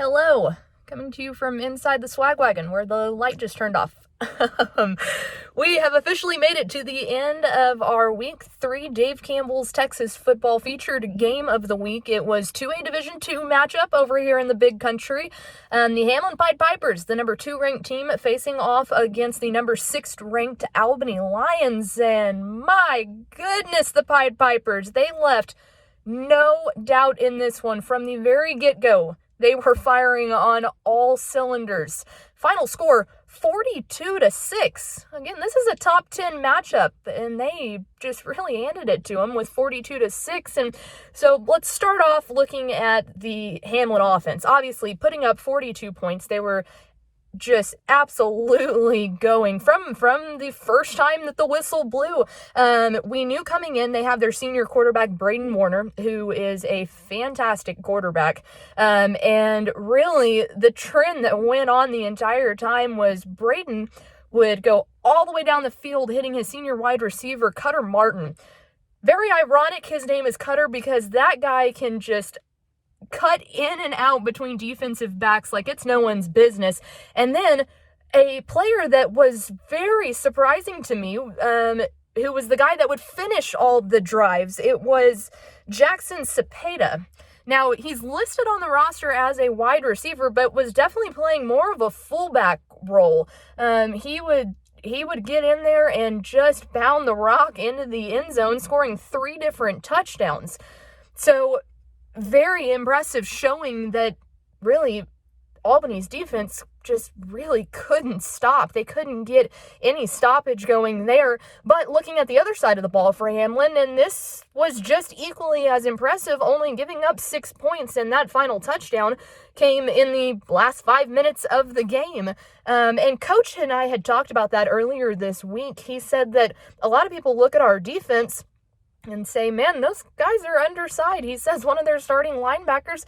Hello, coming to you from inside the swag wagon where the light just turned off. We have officially made it to the end of our Week 3 Dave Campbell's Texas football featured game of the week. It was 2A Division II matchup over here in the big country. The Hamlin Pied Pipers, the number 2 ranked team, facing off against the number 6 ranked Albany Lions. And my goodness, the Pied Pipers, they left no doubt in this one from the very get-go. They were firing on all cylinders. Final score, 42-6. Again, this is a top 10 matchup, and they just really handed it to them with 42-6. And so let's start off looking at the Hamlin offense. Obviously, putting up 42 points, they were just absolutely going from the first time that the whistle blew. We knew coming in they have their senior quarterback Braden Warner, who is a fantastic quarterback, and really the trend that went on the entire time was Braden would go all the way down the field hitting his senior wide receiver Cutter Martin. Very ironic his name is Cutter because that guy can just cut in and out between defensive backs like it's no one's business. And then a player that was very surprising to me, who was the guy that would finish all the drives, it was Jackson Cepeda. Now, he's listed on the roster as a wide receiver, but was definitely playing more of a fullback role. He would get in there and just pound the rock into the end zone, scoring 3 different touchdowns. So very impressive, showing that really Albany's defense just really couldn't stop. They couldn't get any stoppage going there. But looking at the other side of the ball for Hamlin, and this was just equally as impressive, only giving up 6 points, and that final touchdown came in the last 5 minutes of the game. And Coach and I had talked about that earlier this week. He said that a lot of people look at our defense and say, man, those guys are undersized. He says one of their starting linebackers,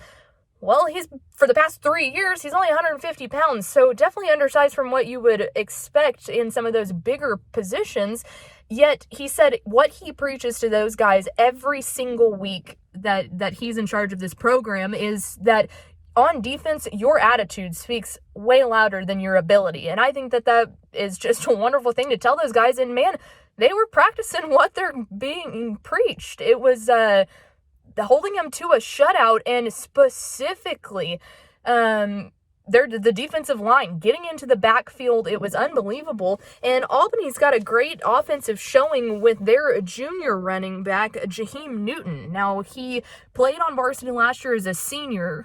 well, he's, for the past 3 years, he's only 150 pounds, so definitely undersized from what you would expect in some of those bigger positions. Yet, he said what he preaches to those guys every single week that he's in charge of this program is that on defense, your attitude speaks way louder than your ability. And I think that is just a wonderful thing to tell those guys. And man, they were practicing what they're being preached. It was holding them to a shutout, and specifically the defensive line getting into the backfield. It was unbelievable. And Albany's got a great offensive showing with their junior running back, Jaheim Newton. Now, he played on varsity last year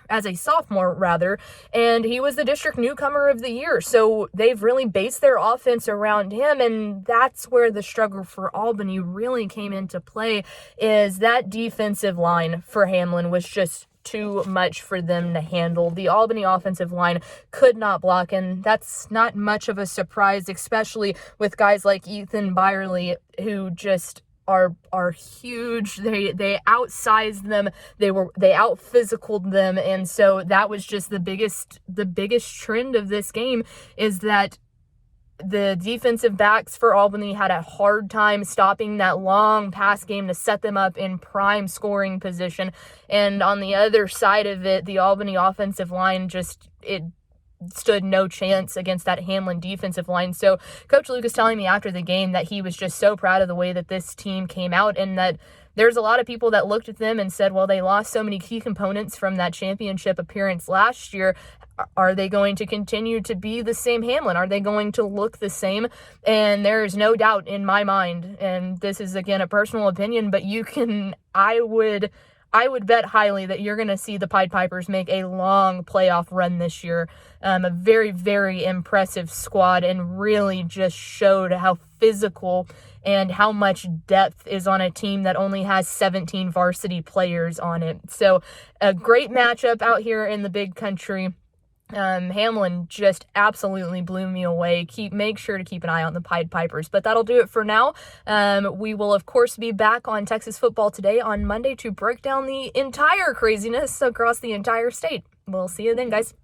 as a sophomore rather, and he was the district newcomer of the year. So they've really based their offense around him, and that's where the struggle for Albany really came into play, is that defensive line for Hamlin was just too much for them to handle. The Albany offensive line could not block, and that's not much of a surprise, especially with guys like Ethan Byerly, who just are huge. They outsized them. They out-physicaled them, and so that was just the biggest trend of this game, is that the defensive backs for Albany had a hard time stopping that long pass game to set them up in prime scoring position. And on the other side of it, the Albany offensive line it stood no chance against that Hamlin defensive line. So Coach Luke is telling me after the game that he was just so proud of the way that this team came out, and that there's a lot of people that looked at them and said, well, they lost so many key components from that championship appearance last year. Are they going to continue to be the same Hamlin? Are they going to look the same? And there is no doubt in my mind, and this is, again, a personal opinion, but I would bet highly that you're going to see the Pied Pipers make a long playoff run this year. A very, very impressive squad, and really just showed how physical and how much depth is on a team that only has 17 varsity players on it. So a great matchup out here in the big country. Hamlin just absolutely blew me away. Make sure to keep an eye on the Pied Pipers. But that'll do it for now. We will, of course, be back on Texas Football Today on Monday to break down the entire craziness across the entire state. We'll see you then, guys.